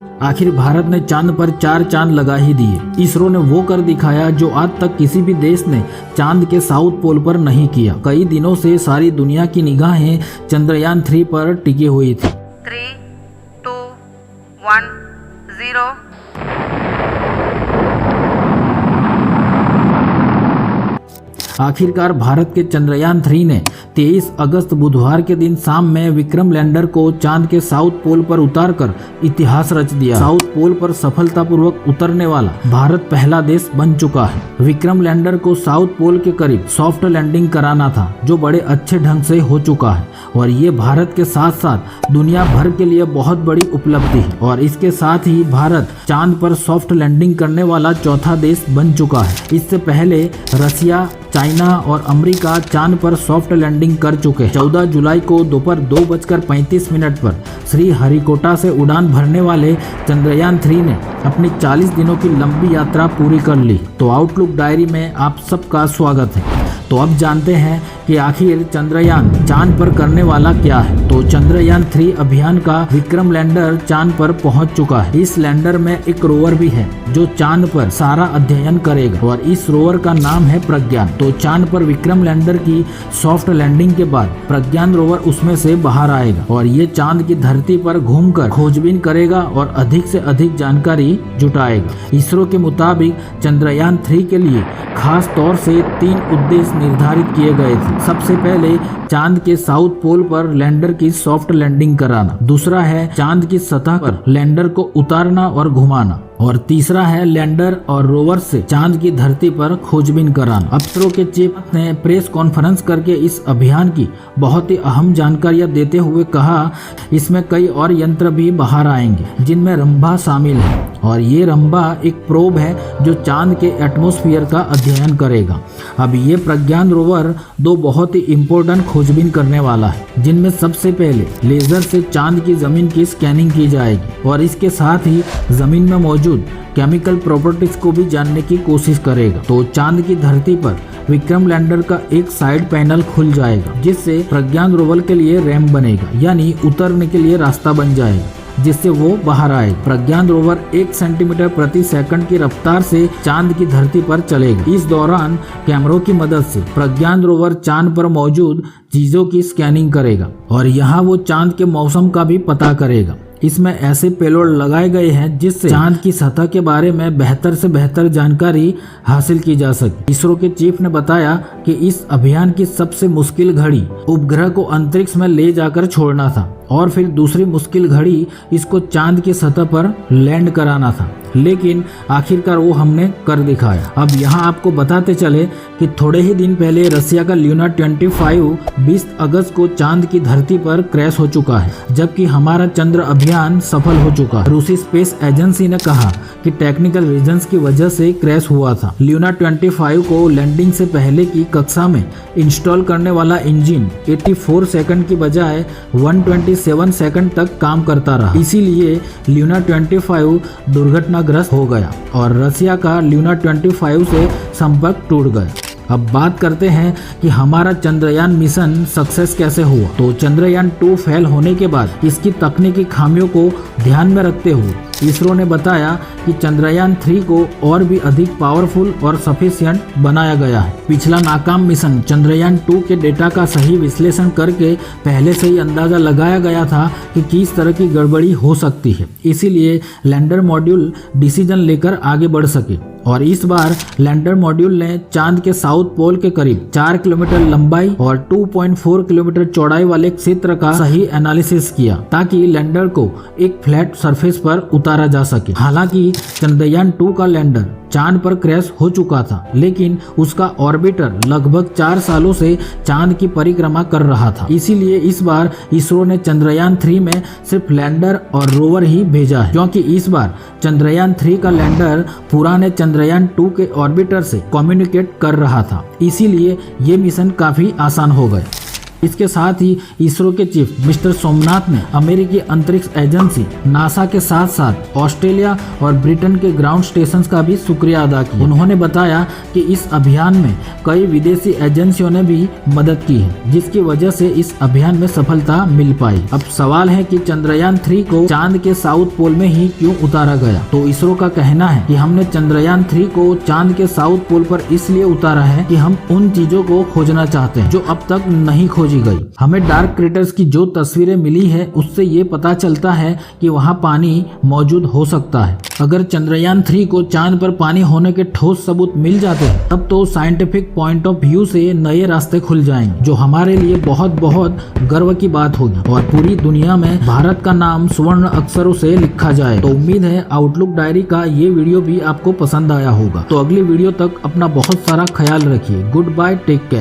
आखिर भारत ने चांद पर 4 चांद लगा ही दिए। इसरो ने वो कर दिखाया जो आज तक किसी भी देश ने चांद के साउथ पोल पर नहीं किया। कई दिनों से सारी दुनिया की निगाहें चंद्रयान 3 पर टिकी हुई थी। 3, 2, 1, 0। आखिरकार भारत के चंद्रयान 3 ने 23 अगस्त बुधवार के दिन शाम में विक्रम लैंडर को चांद के साउथ पोल पर उतारकर इतिहास रच दिया। साउथ पोल पर सफलतापूर्वक उतरने वाला भारत पहला देश बन चुका है। विक्रम लैंडर को साउथ पोल के करीब सॉफ्ट लैंडिंग कराना था, जो बड़े अच्छे ढंग से हो चुका है और ये भारत के साथ साथ दुनिया भर के लिए बहुत बड़ी उपलब्धि है। और इसके साथ ही भारत चांद पर सॉफ्ट लैंडिंग करने वाला चौथा देश बन चुका है। इससे पहले रसिया, चाइना और अमेरिका चांद पर सॉफ्ट लैंडिंग कर चुके हैं। 14 जुलाई को दोपहर 2:35 पर श्रीहरिकोटा से उड़ान भरने वाले चंद्रयान 3 ने अपनी 40 दिनों की लंबी यात्रा पूरी कर ली। तो आउटलुक डायरी में आप सबका स्वागत है। तो अब जानते हैं कि आखिर चंद्रयान चांद पर करने वाला क्या है। तो चंद्रयान 3 अभियान का विक्रम लैंडर चांद पर पहुंच चुका है। इस लैंडर में एक रोवर भी है जो चांद पर सारा अध्ययन करेगा और इस रोवर का नाम है प्रज्ञान। तो चांद पर विक्रम लैंडर की सॉफ्ट लैंडिंग के बाद प्रज्ञान रोवर उसमें से बाहर आएगा और ये चांद की धरती पर घूमकर खोजबीन करेगा और अधिक से अधिक जानकारी जुटाएगा। इसरो के मुताबिक चंद्रयान 3 के लिए खास तौर से 3 उद्देश्य निर्धारित किए गए थे। सबसे पहले चांद के साउथ पोल पर लैंडर की सॉफ्ट लैंडिंग कराना, दूसरा है चांद की सतह पर लैंडर को उतारना और घुमाना, और तीसरा है लैंडर और रोवर से चांद की धरती पर खोजबीन कराना। अफसरों के चीफ ने प्रेस कॉन्फ्रेंस करके इस अभियान की बहुत ही अहम जानकारियां देते हुए कहा, इसमें कई और यंत्र भी बाहर आएंगे जिनमें रंभा शामिल है और ये रंभा एक प्रोब है जो चांद के एटमॉस्फेयर का अध्ययन करेगा। अब ये प्रज्ञान रोवर 2 बहुत ही इम्पोर्टेंट खोजबीन करने वाला है, जिनमें सबसे पहले लेजर से चांद की जमीन की स्कैनिंग की जाएगी और इसके साथ ही जमीन में मौजूद केमिकल प्रॉपर्टीज को भी जानने की कोशिश करेगा। तो चांद की धरती पर विक्रम लैंडर का एक साइड पैनल खुल जाएगा, जिससे प्रज्ञान रोवर के लिए रैंप बनेगा, यानी उतरने के लिए रास्ता बन जाएगा, जिससे वो बाहर आए। प्रज्ञान रोवर 1 सेंटीमीटर प्रति सेकंड की रफ्तार से चांद की धरती पर चलेगा। इस दौरान कैमरों की मदद से प्रज्ञान रोवर चांद पर मौजूद चीजों की स्कैनिंग करेगा और यहाँ वो चांद के मौसम का भी पता करेगा। इसमें ऐसे पेलोड लगाए गए हैं जिससे चांद की सतह के बारे में बेहतर से बेहतर जानकारी हासिल की जा सके। इसरो के चीफ ने बताया कि इस अभियान की सबसे मुश्किल घड़ी उपग्रह को अंतरिक्ष में ले जाकर छोड़ना था और फिर दूसरी मुश्किल घड़ी इसको चांद की सतह पर लैंड कराना था, लेकिन आखिरकार वो हमने कर दिखाया। अब यहाँ आपको बताते चले कि थोड़े ही दिन पहले रसिया का ल्यूना 25 20 अगस्त को चांद की धरती पर क्रैश हो चुका है, जबकि हमारा चंद्र अभियान सफल हो चुका है। रूसी स्पेस एजेंसी ने कहा कि टेक्निकल रीजंस की वजह से क्रैश हुआ था। ल्यूना 25 को लैंडिंग से पहले की कक्षा में इंस्टॉल करने वाला इंजन 84 सेकंड की बजाय 127 सेकंड तक काम करता रहा, इसीलिए ल्यूना 25 दुर्घटनाग्रस्त हो गया और रसिया का ल्यूना 25 से संपर्क टूट गया। अब बात करते हैं कि हमारा चंद्रयान मिशन सक्सेस कैसे हुआ। तो चंद्रयान 2 फेल होने के बाद इसकी तकनीकी खामियों को ध्यान में रखते हुए इसरो ने बताया कि चंद्रयान 3 को और भी अधिक पावरफुल और सफिशिएंट बनाया गया है। पिछला नाकाम मिशन चंद्रयान 2 के डेटा का सही विश्लेषण करके पहले से ही अंदाजा लगाया गया था कि किस तरह की गड़बड़ी हो सकती है, इसीलिए लैंडर मॉड्यूल डिसीजन लेकर आगे बढ़ सके। और इस बार लैंडर मॉड्यूल ने चांद के साउथ पोल के करीब 4 किलोमीटर लंबाई और 2.4 किलोमीटर चौड़ाई वाले क्षेत्र का सही एनालिसिस किया, ताकि लैंडर को एक फ्लैट सरफेस पर उतारा जा सके। हालांकि चंद्रयान 2 का लैंडर चांद पर क्रैश हो चुका था, लेकिन उसका ऑर्बिटर लगभग 4 सालों से चांद की परिक्रमा कर रहा था, इसीलिए इस बार इसरो ने चंद्रयान 3 में सिर्फ लैंडर और रोवर ही भेजा है, क्योंकि इस बार चंद्रयान 3 का लैंडर पुराने चंद्रयान 2 के ऑर्बिटर से कम्युनिकेट कर रहा था, इसीलिए ये मिशन काफी आसान हो गए। इसके साथ ही इसरो के चीफ मिस्टर सोमनाथ ने अमेरिकी अंतरिक्ष एजेंसी नासा के साथ साथ ऑस्ट्रेलिया और ब्रिटेन के ग्राउंड स्टेशन का भी शुक्रिया अदा किया। उन्होंने बताया कि इस अभियान में कई विदेशी एजेंसियों ने भी मदद की है, जिसकी वजह से इस अभियान में सफलता मिल पाई। अब सवाल है कि चंद्रयान 3 को चांद के साउथ पोल में ही क्यों उतारा गया। तो इसरो का कहना है कि हमने चंद्रयान 3 को चांद के साउथ पोल पर इसलिए उतारा है कि हम उन चीजों को खोजना चाहते हैं जो अब तक नहीं खोजी गई। हमें डार्क क्रेटर्स की जो तस्वीरें मिली है उससे ये पता चलता है कि वहाँ पानी मौजूद हो सकता है। अगर चंद्रयान 3 को चांद पर पानी होने के ठोस सबूत मिल जाते हैं तब तो साइंटिफिक पॉइंट ऑफ व्यू से नए रास्ते खुल जाएंगे, जो हमारे लिए बहुत बहुत गर्व की बात होगी और पूरी दुनिया में भारत का नाम स्वर्ण अक्षरों से लिखा जाए। तो उम्मीद है आउटलुक डायरी का ये वीडियो भी आपको पसंद आया होगा। तो अगली वीडियो तक अपना बहुत सारा ख्याल रखिए। Goodbye, take care.